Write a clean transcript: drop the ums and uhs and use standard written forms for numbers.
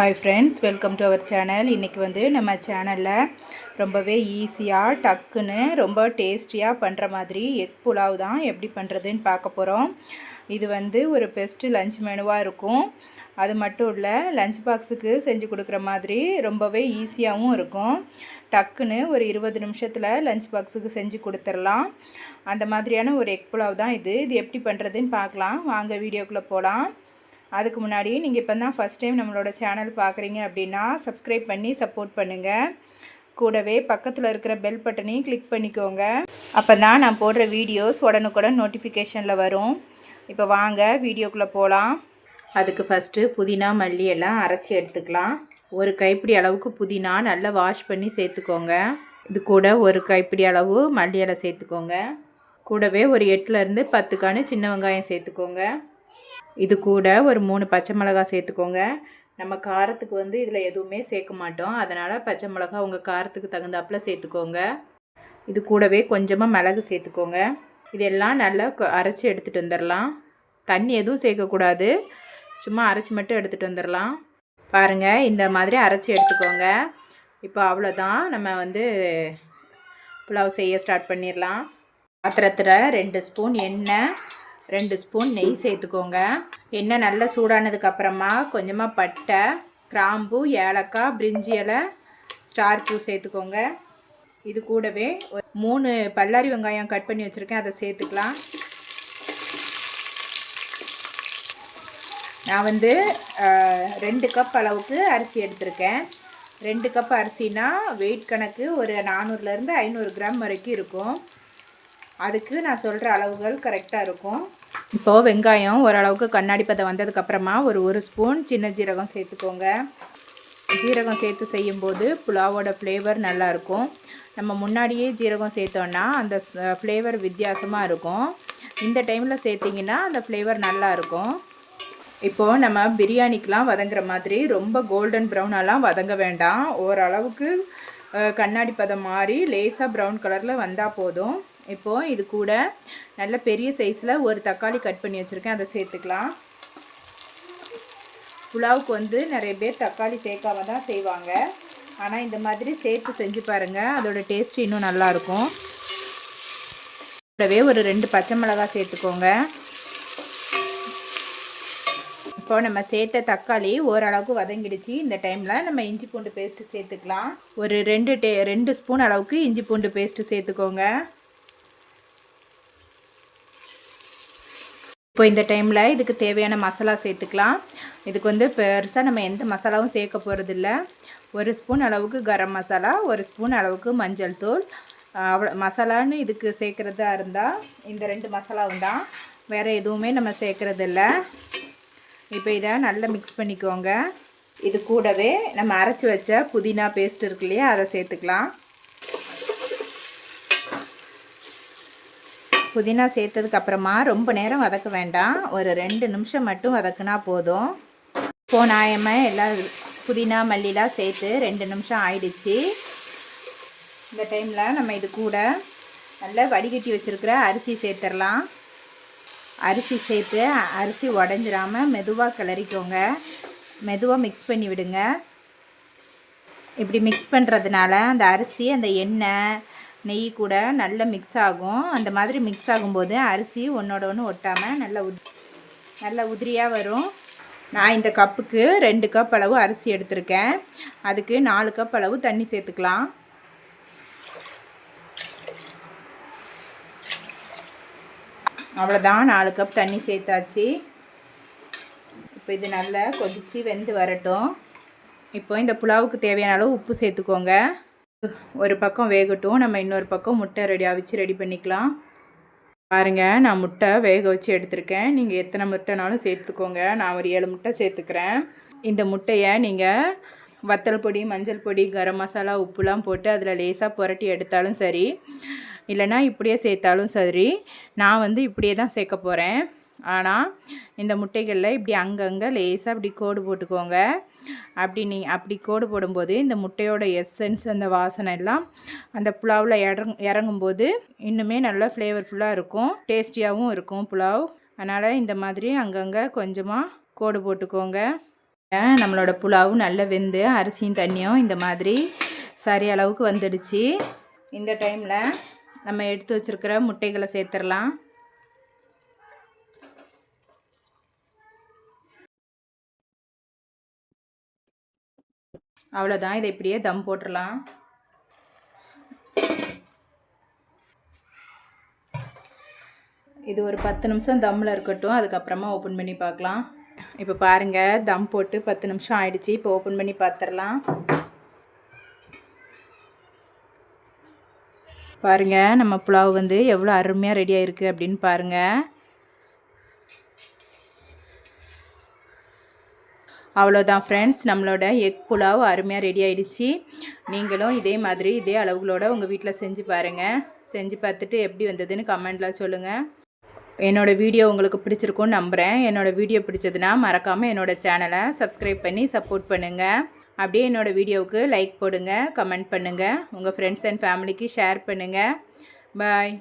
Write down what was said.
Hi friends, welcome to our channel. இன்றைக்கி வந்து நம்ம சேனலில் ரொம்பவே ஈஸியாக டக்குன்னு ரொம்ப டேஸ்டியாக பண்ணுற மாதிரி எக் புலாவ் தான் எப்படி பண்ணுறதுன்னு பார்க்க போகிறோம். இது வந்து ஒரு பெஸ்ட்டு லஞ்ச் மெனுவாக இருக்கும். அது மட்டும் இல்லை, லஞ்ச் பாக்ஸுக்கு செஞ்சு கொடுக்குற மாதிரி ரொம்பவே ஈஸியாகவும் இருக்கும். டக்குன்னு ஒரு 20 நிமிஷத்தில் லஞ்ச் பாக்ஸுக்கு செஞ்சு கொடுத்துடலாம். அந்த மாதிரியான ஒரு எக் புலாவ் தான் இது. இது எப்படி பண்ணுறதுன்னு பார்க்கலாம். வாங்க வீடியோக்குள்ளே போகலாம். அதுக்கு முன்னாடி நீங்கள் இப்போ தான் ஃபஸ்ட் டைம் நம்மளோட சேனல் பார்க்குறீங்க அப்படின்னா சப்ஸ்கிரைப் பண்ணி சப்போர்ட் பண்ணுங்கள். கூடவே பக்கத்தில் இருக்கிற பெல் பட்டனையும் கிளிக் பண்ணிக்கோங்க. அப்போ தான் நான் போடுற வீடியோஸ் உடனுக்குடன் நோட்டிஃபிகேஷனில் வரும். இப்போ வாங்க வீடியோக்குள்ளே போகலாம். அதுக்கு ஃபஸ்ட்டு புதினா மல்லி எல்லாம் அரைச்சி எடுத்துக்கலாம். ஒரு கைப்பிடி அளவுக்கு புதினா நல்லா வாஷ் பண்ணி சேர்த்துக்கோங்க. இது கூட ஒரு கைப்பிடி அளவு மல்லி இலை சேர்த்துக்கோங்க. கூடவே ஒரு 8லேருந்து 10 காணு சின்ன வெங்காயம் சேர்த்துக்கோங்க. இது கூட ஒரு 3 பச்சை மிளகாய் சேர்த்துக்கோங்க. நம்ம காரத்துக்கு வந்து இதில் எதுவுமே சேர்க்க மாட்டோம், அதனால் பச்சை மிளகாய் உங்கள் காரத்துக்கு தகுந்தாப்பில் சேர்த்துக்கோங்க. இது கூடவே கொஞ்சமாக மிளகு சேர்த்துக்கோங்க. இதெல்லாம் நல்லா அரைச்சி எடுத்துகிட்டு வந்துடலாம். தண்ணி எதுவும் சேர்க்கக்கூடாது, சும்மா அரைச்சி மட்டும் எடுத்துகிட்டு வந்துடலாம். பாருங்கள், இந்த மாதிரி அரைச்சி எடுத்துக்கோங்க. இப்போ அவ்வளோதான், நம்ம வந்து புலாவ் செய்ய ஸ்டார்ட் பண்ணிடலாம். பாத்திரத்தில் 2 ஸ்பூன் எண்ணெய், 2 ஸ்பூன் நெய் சேர்த்துக்கோங்க. எண்ணெய் நல்லா சூடானதுக்கப்புறமா கொஞ்சமாக பட்டை, கிராம்பு, ஏலக்காய், பிரிஞ்சி இலை, ஸ்டார் பூ சேர்த்துக்கோங்க. இது கூடவே ஒரு 3 பல்லாரி வெங்காயம் கட் பண்ணி வச்சுருக்கேன், அதை சேர்த்துக்கலாம். நான் வந்து 2 கப் அளவுக்கு அரிசி எடுத்திருக்கேன். 2 கப் அரிசினா வெயிட் கணக்கு ஒரு 400லேருந்து 500 கிராம் வரைக்கும் இருக்கும். அதுக்கு நான் சொல்கிற அளவுகள் கரெக்டாக இருக்கும். இப்போது வெங்காயம் ஓரளவுக்கு கண்ணாடி பதம் வந்ததுக்கப்புறமா ஒரு ஸ்பூன் சின்ன ஜீரகம் சேர்த்துக்கோங்க. ஜீரகம் சேர்த்து செய்யும்போது புலாவோட ஃப்ளேவர் நல்லாயிருக்கும். நம்ம முன்னாடியே ஜீரகம் சேர்த்தோன்னா அந்த ஃப்ளேவர் வித்தியாசமாக இருக்கும். இந்த டைமில் சேர்த்திங்கன்னா அந்த ஃப்ளேவர் நல்லாயிருக்கும். இப்போது நம்ம பிரியாணிக்கெலாம் வதங்குற மாதிரி ரொம்ப கோல்டன் ப்ரௌனெல்லாம் வதங்க வேண்டாம். ஓரளவுக்கு கண்ணாடி பதம் மாறி லேசாக ப்ரௌன் கலரில் வந்தால் போதும். இப்போது இது கூட நல்ல பெரிய சைஸில் ஒரு தக்காளி கட் பண்ணி வச்சுருக்கேன், அதை சேர்த்துக்கலாம். புலாவுக்கு வந்து நிறைய பேர் தக்காளி சேர்க்காம தான் செய்வாங்க, ஆனால் இந்த மாதிரி சேர்த்து செஞ்சு பாருங்கள், அதோட டேஸ்ட் இன்னும் நல்லாயிருக்கும். கூடவே ஒரு 2 பச்சை மிளகாய் சேர்த்துக்கோங்க. இப்போ நம்ம சேர்த்த தக்காளி ஓரளவுக்கு வதங்கிடுச்சு. இந்த டைமில் நம்ம இஞ்சி பூண்டு பேஸ்ட்டு சேர்த்துக்கலாம். ஒரு 2 ஸ்பூன் அளவுக்கு இஞ்சி பூண்டு பேஸ்ட்டு சேர்த்துக்கோங்க. இப்போ இந்த டைமில் இதுக்கு தேவையான மசாலா சேர்த்துக்கலாம். இதுக்கு வந்து பெருசாக நம்ம எந்த மசாலாவும் சேர்க்க போகிறதில்ல. 1 ஸ்பூன் அளவுக்கு கரம் மசாலா, 1 ஸ்பூன் அளவுக்கு மஞ்சள் தூள். மசாலான்னு இதுக்கு சேர்க்குறதா இருந்தால் இந்த 2 மசாலாவும் தான், வேறு எதுவுமே நம்ம சேர்க்குறதில்ல. இப்போ இதை நல்லா மிக்ஸ் பண்ணிக்கோங்க. இது கூடவே நம்ம அரைச்சி வச்ச புதினா பேஸ்ட் இருக்கு இல்லையா, அதை சேர்த்துக்கலாம். புதினா சேர்த்ததுக்கப்புறமா ரொம்ப நேரம் வதக்க வேண்டாம், ஒரு 2 நிமிஷம் மட்டும் வதக்குனா போதும். இப்போது நாயமே எல்லாம் புதினா மல்லிலாம் சேர்த்து 2 நிமிஷம் ஆயிடுச்சு. இந்த டைமில் நம்ம இது கூட நல்லா வடிகட்டி வச்சுருக்கிற அரிசி சேர்த்துடலாம். அரிசி சேர்த்து அரிசி உடஞ்சிராமல் மெதுவாக கிளறிக்கோங்க. மெதுவாக மிக்ஸ் பண்ணி விடுங்க. இப்படி மிக்ஸ் பண்ணுறதுனால அந்த அரிசி அந்த எண்ணெய் நெய் கூட நல்லா மிக்ஸ் ஆகும். அந்த மாதிரி மிக்ஸ் ஆகும்போது அரிசி ஒன்றோட ஒன்று ஒட்டாமல் நல்லா உதிரியாக வரும். நான் இந்த கப்புக்கு 2 கப் அளவு அரிசி எடுத்திருக்கேன். அதுக்கு 4 கப் அளவு தண்ணி சேர்த்துக்கலாம். அவ்வளோதான், 4 கப் தண்ணி சேர்த்தாச்சு. இப்போ இது நல்லா கொதித்து வெந்து வரட்டும். இப்போ இந்த புலாவுக்கு தேவையான அளவு உப்பு சேர்த்துக்கோங்க. ஒரு பக்கம் வேகட்டும், நம்ம இன்னொரு பக்கம் முட்டை ரெடி பண்ணிக்கலாம். பாருங்கள், நான் முட்டை வேக வச்சு எடுத்திருக்கேன். நீங்கள் எத்தனை முட்டைனாலும் சேர்த்துக்கோங்க. நான் ஒரு 7 முட்டை சேர்த்துக்கிறேன். இந்த முட்டையை நீங்கள் வத்தல் பொடி, மஞ்சள் பொடி, கரம் மசாலா, உப்புலாம் போட்டு அதில் லேசாக புரட்டி எடுத்தாலும் சரி, இல்லைனா இப்படியே சேர்த்தாலும் சரி. நான் வந்து இப்படியே தான் சேர்க்க போகிறேன். ஆனால் இந்த முட்டைகளில் இப்படி அங்கங்கே லேசாக இப்படி கோடு போட்டுக்கோங்க. அப்படி கோடு போடும்போது இந்த முட்டையோட எசன்ஸ், அந்த வாசனை எல்லாம் அந்த புலாவில் இறங்கும்போது இன்னுமே நல்லா ஃப்ளேவர்ஃபுல்லாக இருக்கும், டேஸ்டியாகவும் இருக்கும் புலாவ். அதனால் இந்த மாதிரி அங்கங்கே கொஞ்சமாக கோடு போட்டுக்கோங்க. நம்மளோட புலாவும் நல்லா வெந்து அரிசியும் தண்ணியும் இந்த மாதிரி சரி அளவுக்கு வந்துடுச்சு. இந்த டைமில் நம்ம எடுத்து வச்சுருக்கிற முட்டைகளை சேர்த்துடலாம். அவ்வளோதான், இதை இப்படியே தம் போட்டுடலாம். இது ஒரு 10 நிமிஷம் தம்மில் இருக்கட்டும், அதுக்கப்புறமா ஓப்பன் பண்ணி பார்க்கலாம். இப்போ பாருங்கள், தம் போட்டு 10 நிமிஷம் ஆயிடுச்சு. இப்போ ஓப்பன் பண்ணி பார்த்துடலாம். பாருங்கள், நம்ம புலாவ் வந்து எவ்வளோ அருமையாக ரெடி ஆகிருக்கு அப்படின்னு பாருங்கள். அவ்வளோதான் ஃப்ரெண்ட்ஸ், நம்மளோட எக் புலாவ் அருமையாக ரெடி ஆகிடுச்சு. நீங்களும் இதே மாதிரி இதே அளவுகளோட உங்கள் வீட்டில் செஞ்சு பாருங்கள். செஞ்சு பார்த்துட்டு எப்படி வந்ததுன்னு கமெண்டில் சொல்லுங்கள். என்னோடய வீடியோ உங்களுக்கு பிடிச்சிருக்குன்னு நம்புகிறேன். என்னோடய வீடியோ பிடிச்சதுன்னா மறக்காமல் என்னோடய சேனலை சப்ஸ்கிரைப் பண்ணி சப்போர்ட் பண்ணுங்கள். அப்படியே என்னோடய வீடியோவுக்கு லைக் போடுங்க, கமெண்ட் பண்ணுங்கள், உங்கள் ஃப்ரெண்ட்ஸ் அண்ட் ஃபேமிலிக்கு ஷேர் பண்ணுங்கள். பாய்.